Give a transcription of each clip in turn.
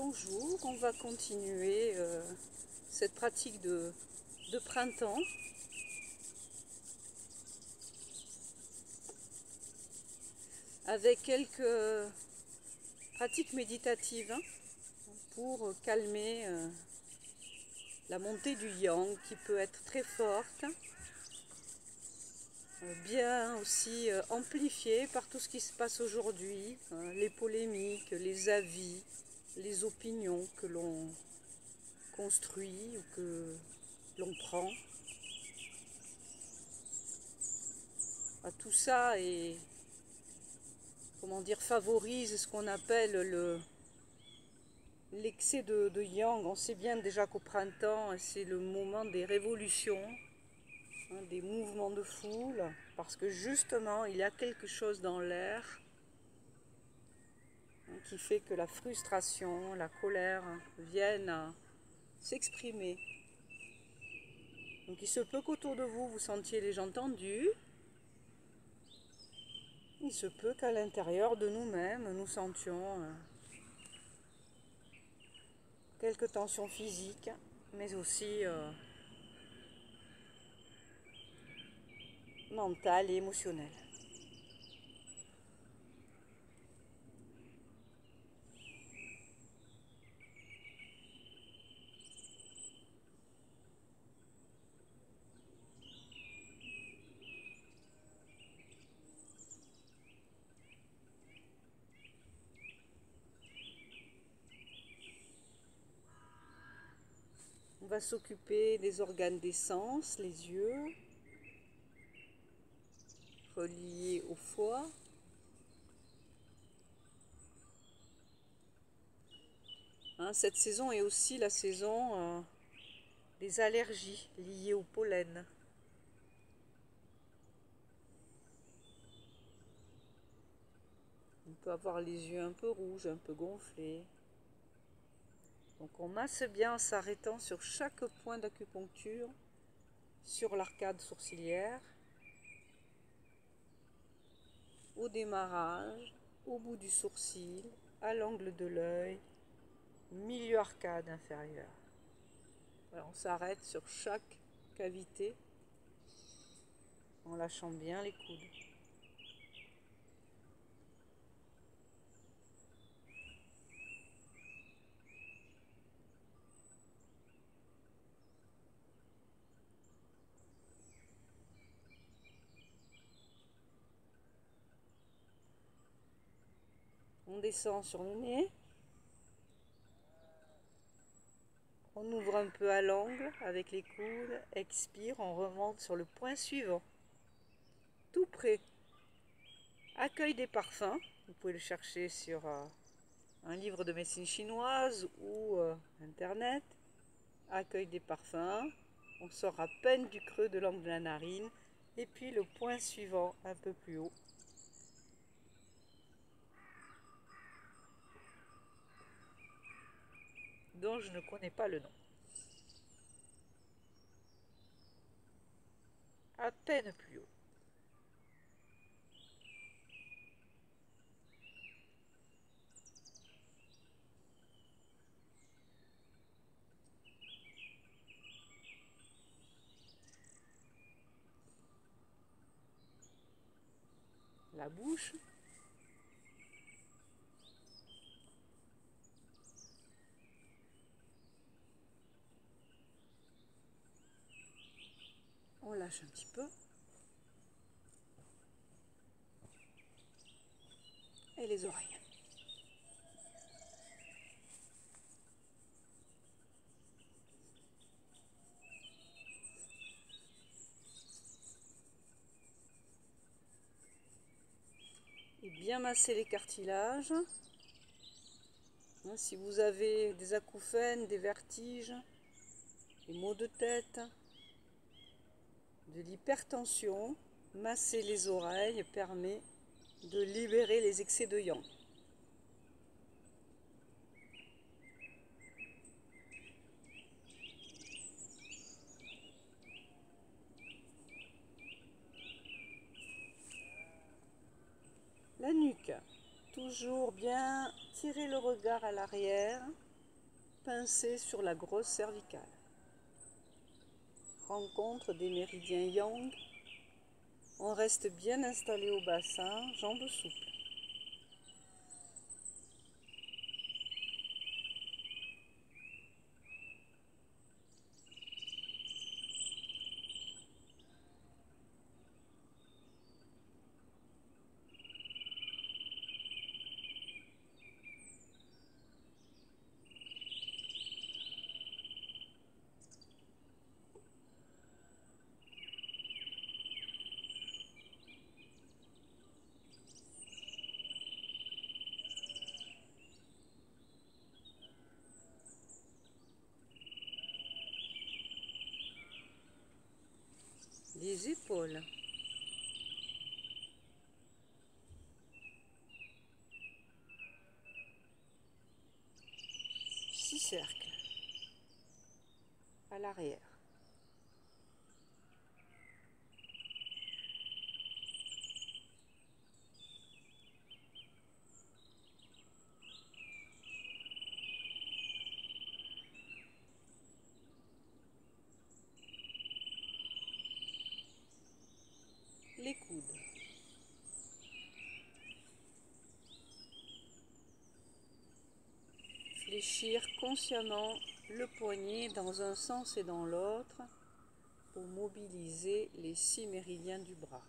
Bonjour, on va continuer cette pratique de printemps avec quelques pratiques méditatives pour calmer la montée du yang qui peut être très forte, bien aussi amplifiée par tout ce qui se passe aujourd'hui, les polémiques, les avis, les opinions que l'on construit ou que l'on prend. Tout ça est, favorise ce qu'on appelle l'excès de yang. On sait bien déjà qu'au printemps, c'est le moment des révolutions, des mouvements de foule, parce que justement, il y a quelque chose dans l'air qui fait que la frustration, la colère viennent à s'exprimer. Donc il se peut qu'autour de vous, vous sentiez les gens tendus. Il se peut qu'à l'intérieur de nous-mêmes, nous sentions quelques tensions physiques, mais aussi mentales et émotionnelles. On va s'occuper des organes des sens, les yeux, reliés au foie. Cette saison est aussi la saison des allergies liées au pollen. On peut avoir les yeux un peu rouges, un peu gonflés. Donc on masse bien en s'arrêtant sur chaque point d'acupuncture, sur l'arcade sourcilière, au démarrage, au bout du sourcil, à l'angle de l'œil, milieu arcade inférieur. Voilà, on s'arrête sur chaque cavité en lâchant bien les coudes. On descend sur le nez. On ouvre un peu à l'angle avec les coudes. Expire, on remonte sur le point suivant. Tout près. Accueil des parfums. Vous pouvez le chercher sur un livre de médecine chinoise ou internet. Accueil des parfums. On sort à peine du creux de l'angle de la narine. Et puis le point suivant un peu plus haut. Dont je ne connais pas le nom. À peine plus haut. La bouche. On lâche un petit peu. Et les oreilles. Et bien masser les cartilages. Si vous avez des acouphènes, des vertiges, des maux de tête, de l'hypertension, masser les oreilles permet de libérer les excès de yang. La nuque, toujours bien tirer le regard à l'arrière, pincer sur la grosse cervicale. Rencontre des méridiens yang. On reste bien installé au bassin, jambes souples. Les épaules. 6 cercles à l'arrière. Les coudes. Fléchir consciemment le poignet dans un sens et dans l'autre pour mobiliser les 6 méridiens du bras.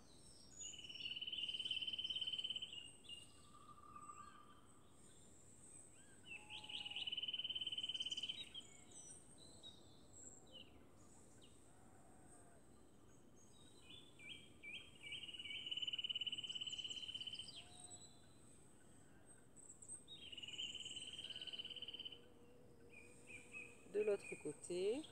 De l'autre côté.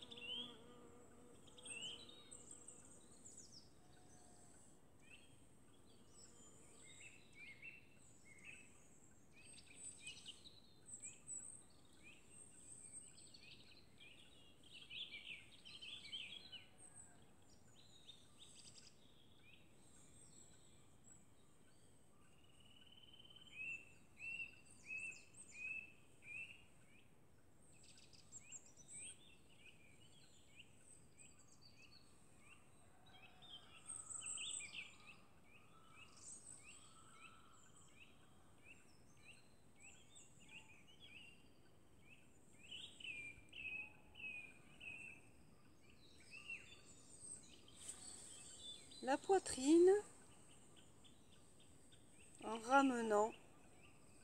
La poitrine en ramenant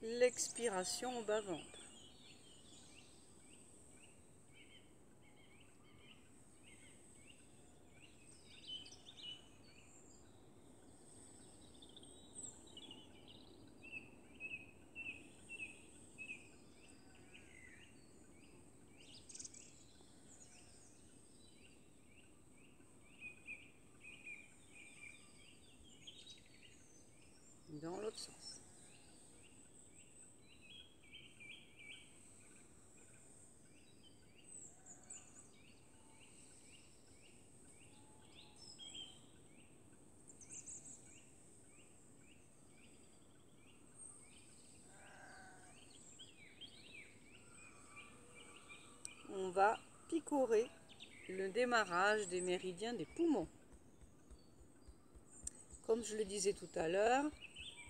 l'expiration au bas-ventre. Dans l'autre sens. On va picorer le démarrage des méridiens des poumons. Comme je le disais tout à l'heure,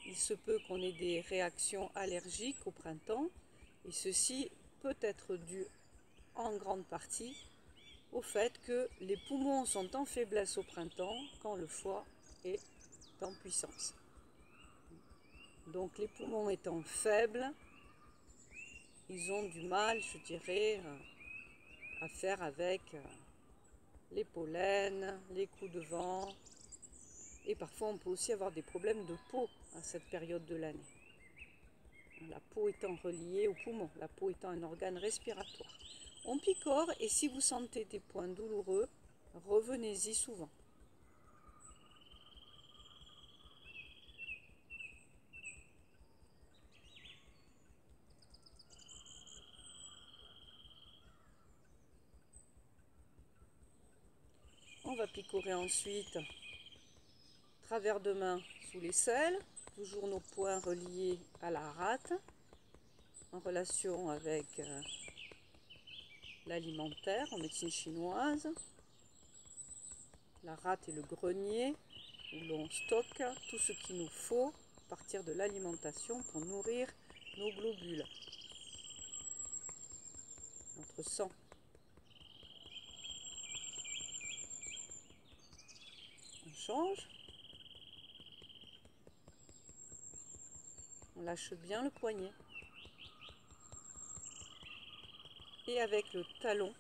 il se peut qu'on ait des réactions allergiques au printemps et ceci peut être dû en grande partie au fait que les poumons sont en faiblesse au printemps quand le foie est en puissance. Donc les poumons étant faibles, ils ont du mal, je dirais, à faire avec les pollens, les coups de vent. Et parfois on peut aussi avoir des problèmes de peau à cette période de l'année. La peau étant reliée aux poumons, la peau étant un organe respiratoire. On picore et si vous sentez des points douloureux, revenez-y souvent. On va picorer ensuite travers de main sous l'aisselle, toujours nos poings reliés à la rate, en relation avec l'alimentaire en médecine chinoise, la rate et le grenier, où l'on stocke tout ce qu'il nous faut à partir de l'alimentation pour nourrir nos globules, notre sang. On change. On lâche bien le poignet. Et avec le talon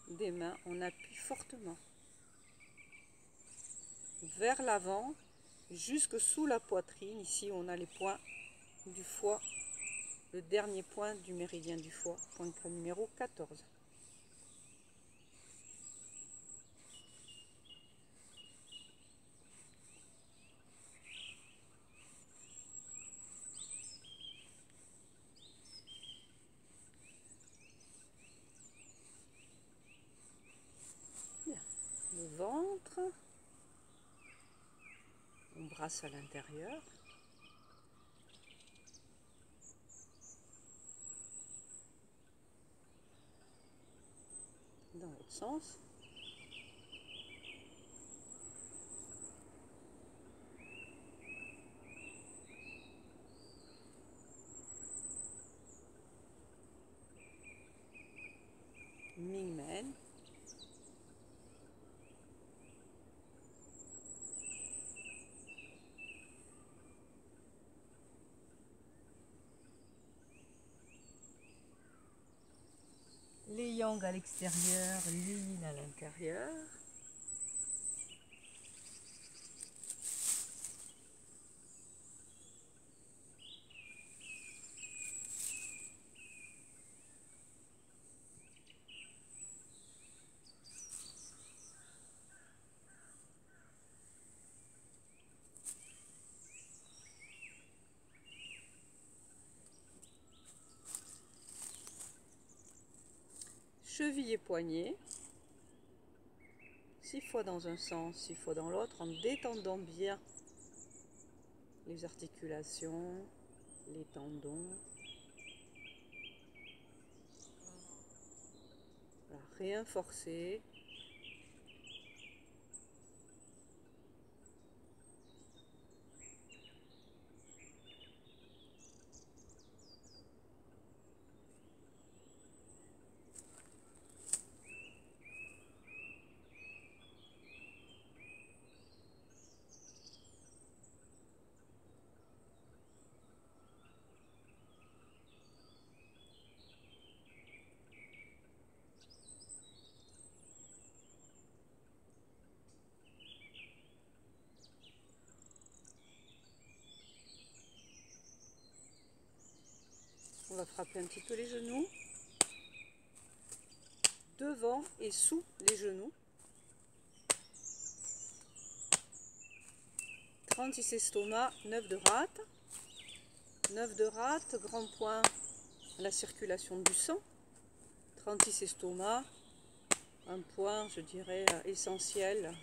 des mains, on appuie fortement vers l'avant, jusque sous la poitrine. Ici, on a les points du foie, le dernier point du méridien du foie, point numéro 14. Le ventre, on brasse à l'intérieur. Dans l'autre sens. Mingmen. Les yang à l'extérieur, les yin à l'intérieur. Cheville et poignet, 6 fois dans un sens, 6 fois dans l'autre, en détendant bien les articulations, les tendons. Voilà, rien forcer. On va frapper un petit peu les genoux, devant et sous les genoux. 36 estomac, 9 de rate. 9 de rate, grand point à la circulation du sang. 36 estomac, un point, je dirais, essentiel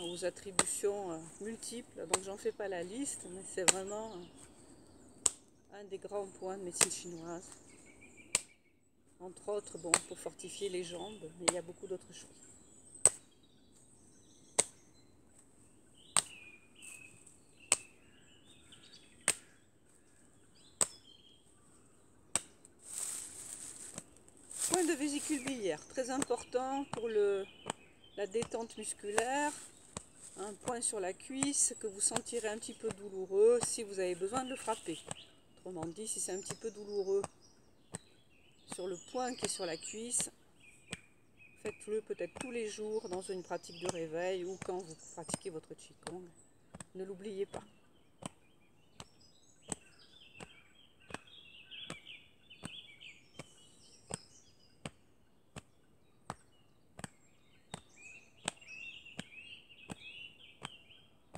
aux attributions multiples. Donc j'en fais pas la liste, mais c'est vraiment un des grands points de médecine chinoise. Entre autres, bon, pour fortifier les jambes, mais il y a beaucoup d'autres choses. Point de vésicule biliaire, très important pour la détente musculaire. Un point sur la cuisse que vous sentirez un petit peu douloureux si vous avez besoin de le frapper. Autrement dit, si c'est un petit peu douloureux sur le point qui est sur la cuisse, faites-le peut-être tous les jours dans une pratique de réveil ou quand vous pratiquez votre Qigong. Ne l'oubliez pas.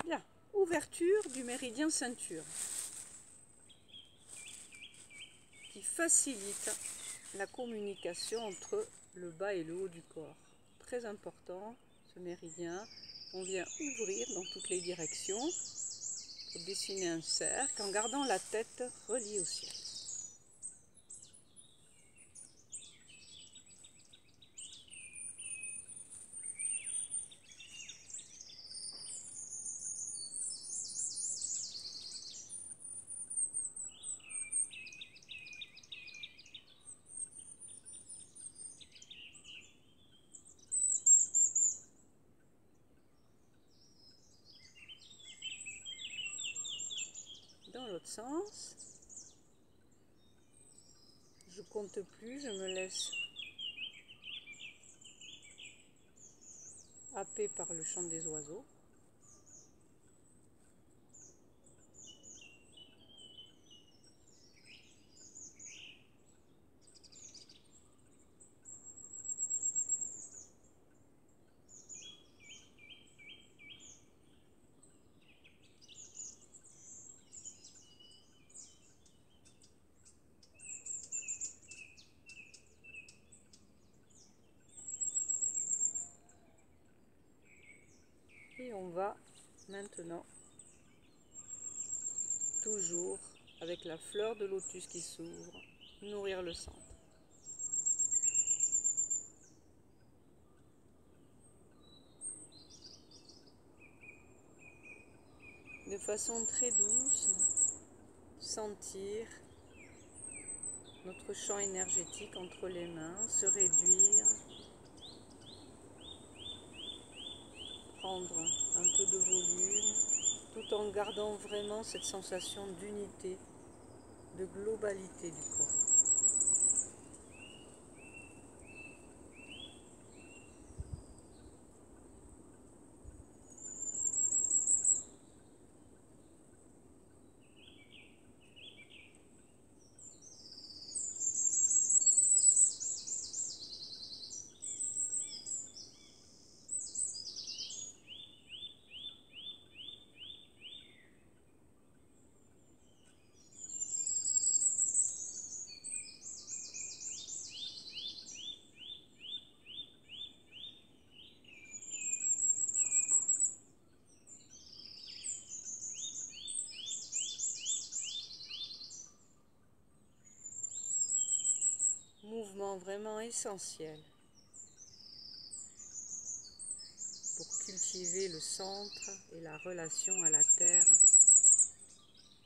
Bien, ouverture du méridien ceinture qui facilite la communication entre le bas et le haut du corps. Très important, ce méridien. On vient ouvrir dans toutes les directions pour dessiner un cercle en gardant la tête reliée au ciel. l'autre sens. Je compte plus, je me laisse happer par le chant des oiseaux. Et on va maintenant, toujours avec la fleur de lotus qui s'ouvre, nourrir le centre. De façon très douce, sentir notre champ énergétique entre les mains se réduire, prendre un peu de volume, tout en gardant vraiment cette sensation d'unité, de globalité du corps. Mouvement vraiment essentiel pour cultiver le centre et la relation à la terre.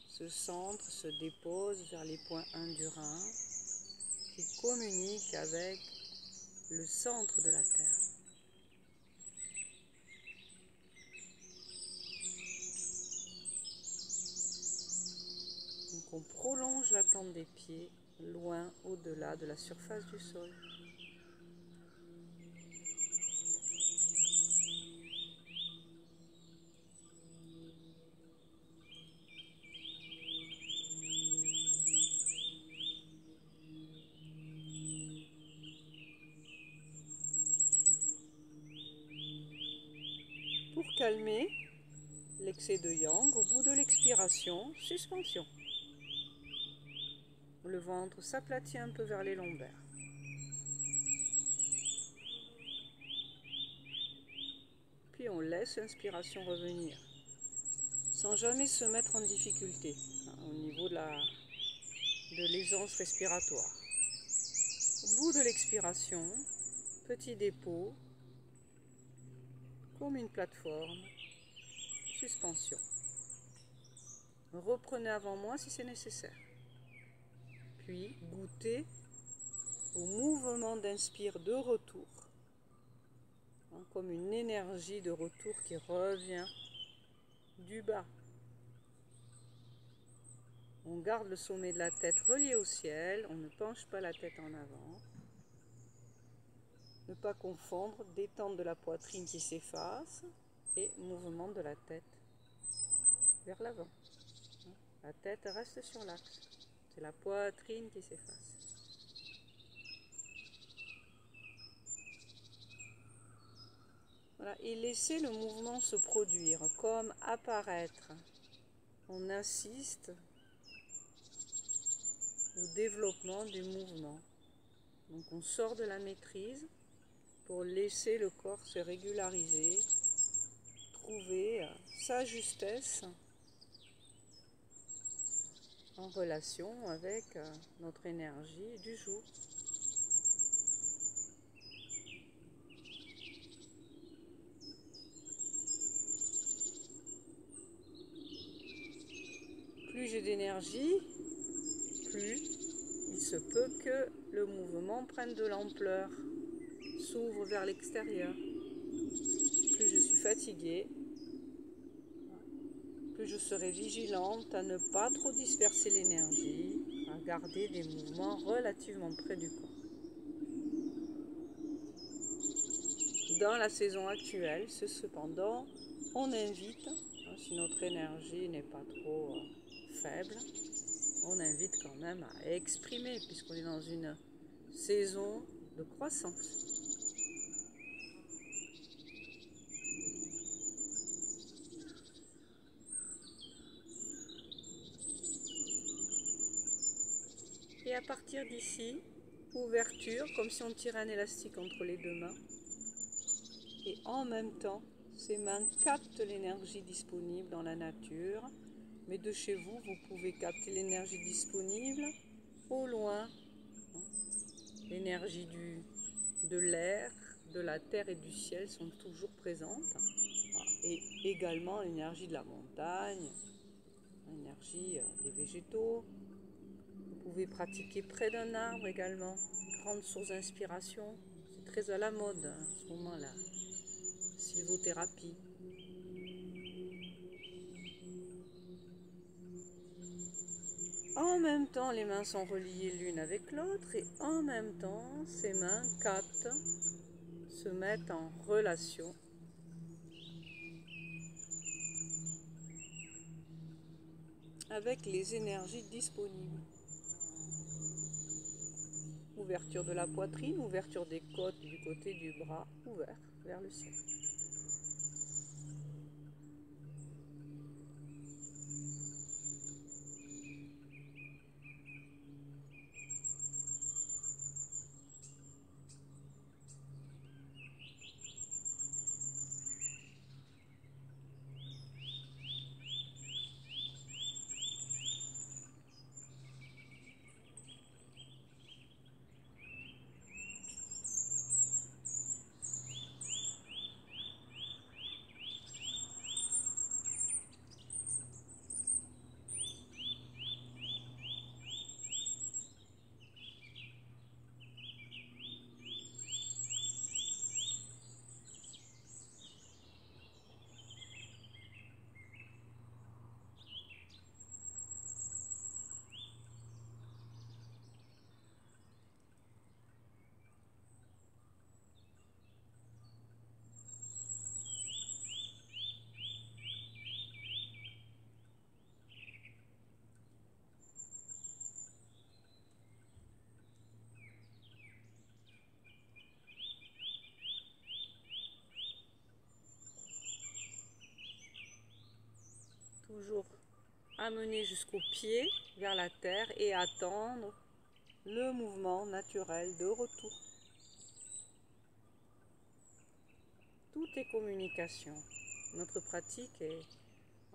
Ce centre se dépose vers les points 1 du rein qui communiquent avec le centre de la terre. Donc on prolonge la plante des pieds loin au-delà de la surface du sol. Pour calmer l'excès de yang, au bout de l'expiration, suspension. Le ventre s'aplatit un peu vers les lombaires. Puis on laisse l'inspiration revenir, sans jamais se mettre en difficulté au niveau de l'aisance respiratoire. Au bout de l'expiration, petit dépôt, comme une plateforme, suspension. Reprenez avant moi si c'est nécessaire. Puis goûtez au mouvement d'inspire de retour, comme une énergie de retour qui revient du bas. On garde le sommet de la tête relié au ciel, on ne penche pas la tête en avant. Ne pas confondre détente de la poitrine qui s'efface et mouvement de la tête vers l'avant. La tête reste sur l'axe, c'est la poitrine qui s'efface. Voilà, et laissez le mouvement se produire, comme apparaître. On assiste au développement du mouvement. Donc on sort de la maîtrise pour laisser le corps se régulariser, trouver sa justesse en relation avec notre énergie du jour. Plus j'ai d'énergie, plus il se peut que le mouvement prenne de l'ampleur, s'ouvre vers l'extérieur. Plus je suis fatiguée, plus que je serai vigilante à ne pas trop disperser l'énergie, à garder des mouvements relativement près du corps. Dans la saison actuelle, cependant, on invite, si notre énergie n'est pas trop faible, on invite quand même à exprimer, puisqu'on est dans une saison de croissance. Et à partir d'ici, ouverture, comme si on tirait un élastique entre les deux mains. Et en même temps, ces mains captent l'énergie disponible dans la nature. Mais de chez vous, vous pouvez capter l'énergie disponible au loin. L'énergie de l'air, de la terre et du ciel sont toujours présentes. Et également l'énergie de la montagne, l'énergie des végétaux. Vous pouvez pratiquer près d'un arbre également. Grande source d'inspiration. C'est très à la mode en ce moment-là. Sylvothérapie. En même temps, les mains sont reliées l'une avec l'autre et en même temps, ces mains captent, se mettent en relation avec les énergies disponibles. Ouverture de la poitrine, ouverture des côtes du côté du bras, ouvert vers le ciel. Toujours amener jusqu'au pied, vers la terre et attendre le mouvement naturel de retour. Tout est communication. Notre pratique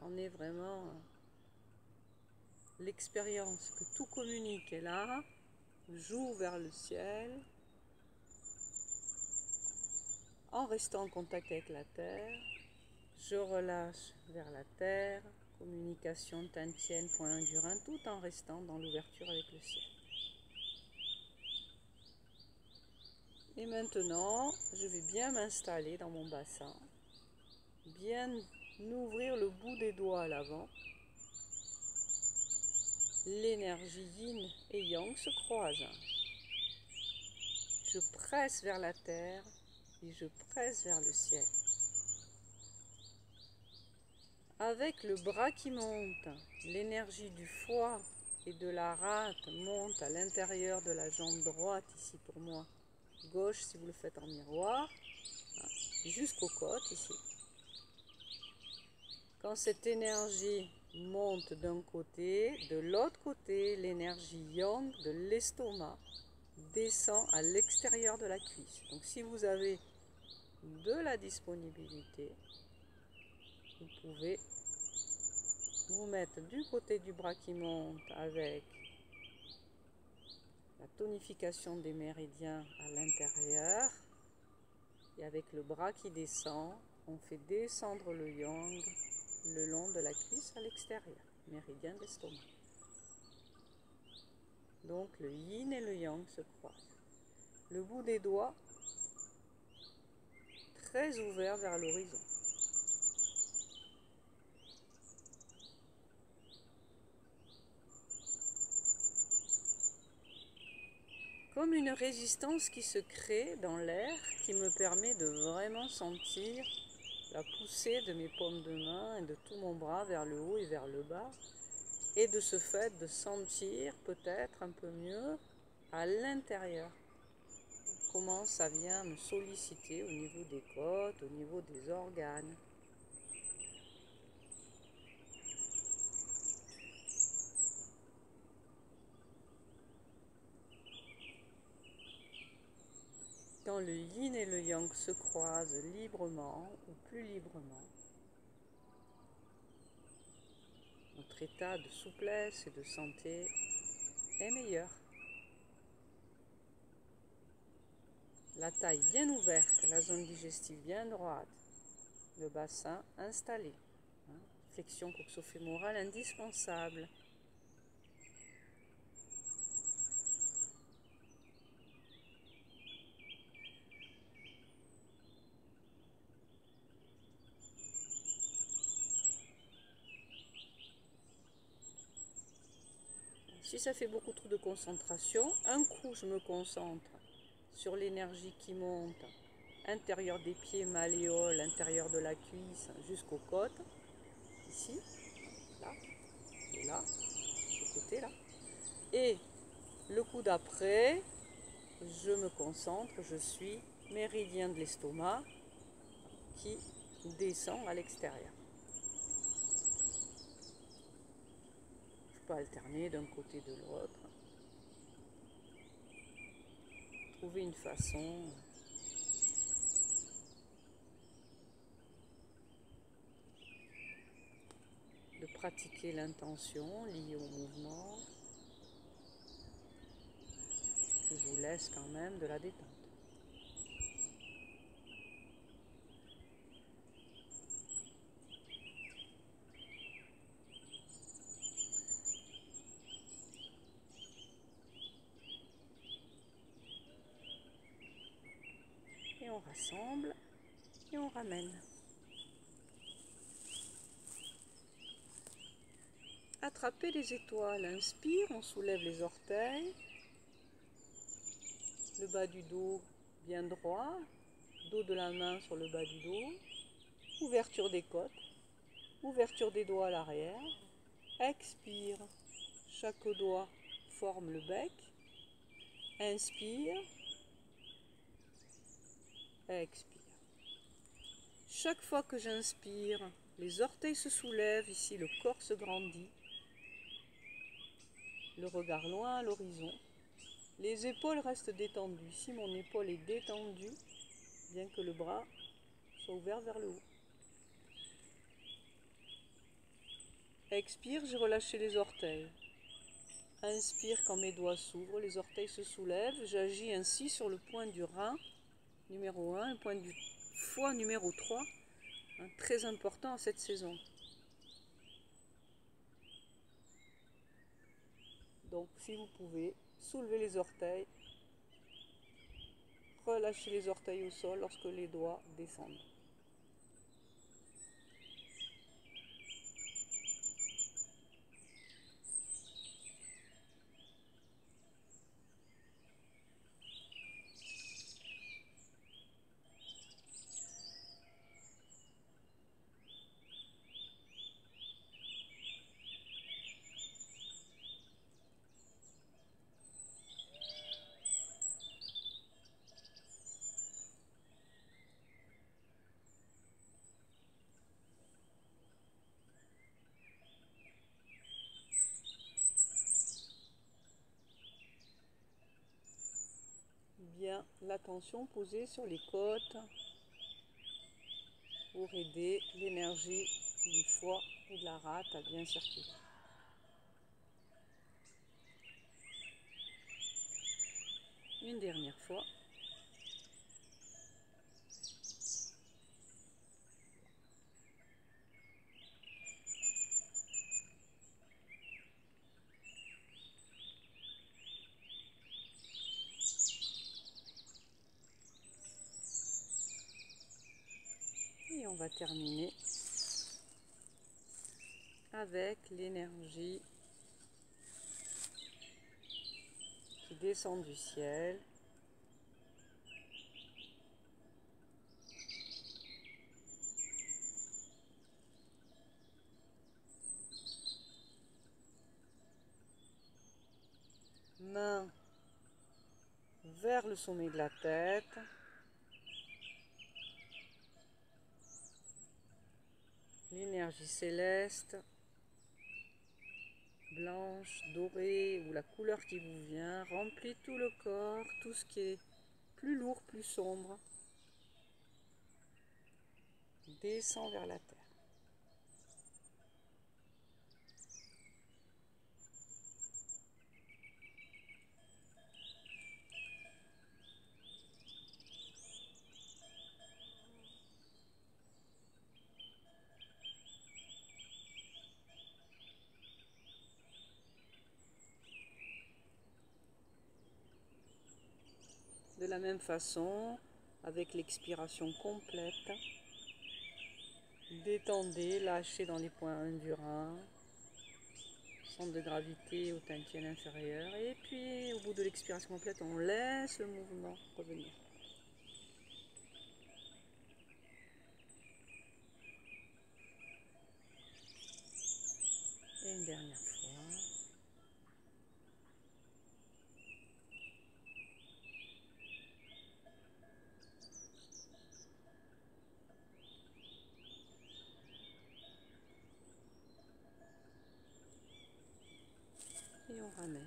en est vraiment l'expérience que tout communique est là. J'ouvre vers le ciel en restant en contact avec la terre. Je relâche vers la terre. Communication Tantienne, point Durin, tout en restant dans l'ouverture avec le ciel. Et maintenant, je vais bien m'installer dans mon bassin, bien ouvrir le bout des doigts à l'avant. L'énergie yin et yang se croisent. Je presse vers la terre et je presse vers le ciel. Avec le bras qui monte, l'énergie du foie et de la rate monte à l'intérieur de la jambe droite, ici pour moi, gauche si vous le faites en miroir, jusqu'aux côtes ici. Quand cette énergie monte d'un côté, de l'autre côté, l'énergie yang de l'estomac descend à l'extérieur de la cuisse. Donc si vous avez de la disponibilité, vous pouvez vous mettre du côté du bras qui monte avec la tonification des méridiens à l'intérieur et avec le bras qui descend, on fait descendre le yang le long de la cuisse à l'extérieur, méridien d'estomac. Donc le yin et le yang se croisent. Le bout des doigts très ouvert vers l'horizon. comme une résistance qui se crée dans l'air, qui me permet de vraiment sentir la poussée de mes paumes de main et de tout mon bras vers le haut et vers le bas, et de ce fait de sentir peut-être un peu mieux à l'intérieur comment ça vient me solliciter au niveau des côtes, au niveau des organes. Quand le yin et le yang se croisent librement ou plus librement, notre état de souplesse et de santé est meilleur. La taille bien ouverte, la zone digestive bien droite, le bassin installé. Flexion coxo-fémorale indispensable. Si ça fait beaucoup trop de concentration, un coup je me concentre sur l'énergie qui monte, intérieur des pieds, malléoles, intérieur de la cuisse jusqu'aux côtes, ici, là, et là, ce côté-là. Et le coup d'après, je me concentre, je suis méridien de l'estomac qui descend à l'extérieur. Je peux alterner d'un côté de l'autre. Trouver une façon de pratiquer l'intention liée au mouvement qui vous laisse quand même de la détente. Et on rassemble et on ramène. Attrapez les étoiles, inspire, on soulève les orteils, le bas du dos bien droit, dos de la main sur le bas du dos, ouverture des côtes, ouverture des doigts à l'arrière, expire, chaque doigt forme le bec, inspire, expire. Chaque fois que j'inspire, les orteils se soulèvent, ici le corps se grandit, le regard loin à l'horizon. Les épaules restent détendues. Ici, mon épaule est détendue, bien que le bras soit ouvert vers le haut. Expire, j'ai relâché les orteils. Inspire, quand mes doigts s'ouvrent, les orteils se soulèvent. J'agis ainsi sur le point du rein, numéro 1, le point du foie, numéro 3, très important à cette saison. Donc, si vous pouvez, soulevez les orteils. Relâchez les orteils au sol lorsque les doigts descendent. Bien l'attention posée sur les côtes pour aider l'énergie du foie et de la rate à bien circuler. Une dernière fois. Et on va terminer avec l'énergie qui descend du ciel. Main vers le sommet de la tête. L'énergie céleste, blanche, dorée ou la couleur qui vous vient, remplit tout le corps, tout ce qui est plus lourd, plus sombre, descend vers la terre. De la même façon, avec l'expiration complète, détendez, lâchez dans les points 1 du rein, centre de gravité au tantien inférieur, et puis au bout de l'expiration complète, on laisse le mouvement revenir. Et une dernière fois. Et on ramène.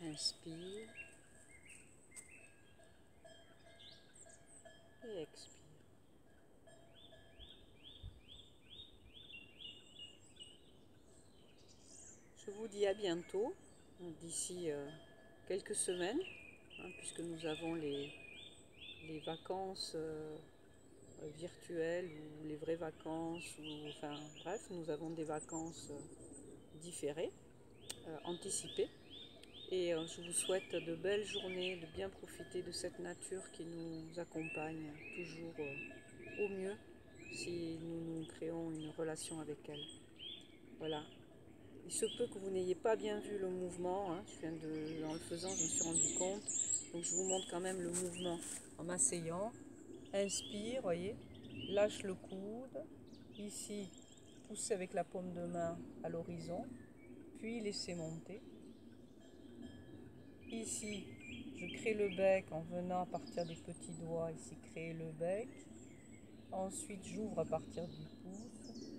Inspire. Et expire. Je vous dis à bientôt, d'ici quelques semaines, puisque nous avons les vacances virtuelles ou les vraies vacances, ou enfin bref, nous avons des vacances différées, anticipées. Et je vous souhaite de belles journées, de bien profiter de cette nature qui nous accompagne toujours au mieux si nous créons une relation avec elle. Voilà. Il se peut que vous n'ayez pas bien vu le mouvement, en le faisant, je me suis rendu compte. Donc je vous montre quand même le mouvement en m'asseyant. Inspire, voyez, lâche le coude. Ici, poussez avec la paume de main à l'horizon, puis laissez monter. Ici, je crée le bec en venant à partir des petits doigts, ici créer le bec. Ensuite, j'ouvre à partir du pouce.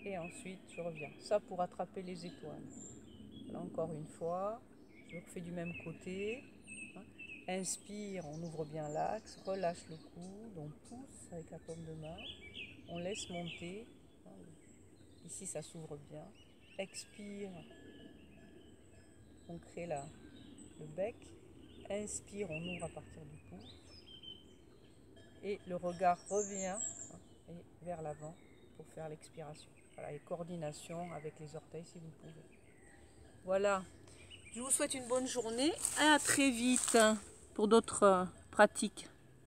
Et ensuite, je reviens. Ça pour attraper les étoiles. Là encore une fois, je refais du même côté. Inspire, on ouvre bien l'axe, relâche le coude, on pousse avec la paume de main, on laisse monter. Ici, ça s'ouvre bien. Expire, on crée le bec. Inspire, on ouvre à partir du pouce. Et le regard revient et vers l'avant pour faire l'expiration. Voilà, et coordination avec les orteils si vous pouvez. Voilà, je vous souhaite une bonne journée et à très vite pour d'autres pratiques.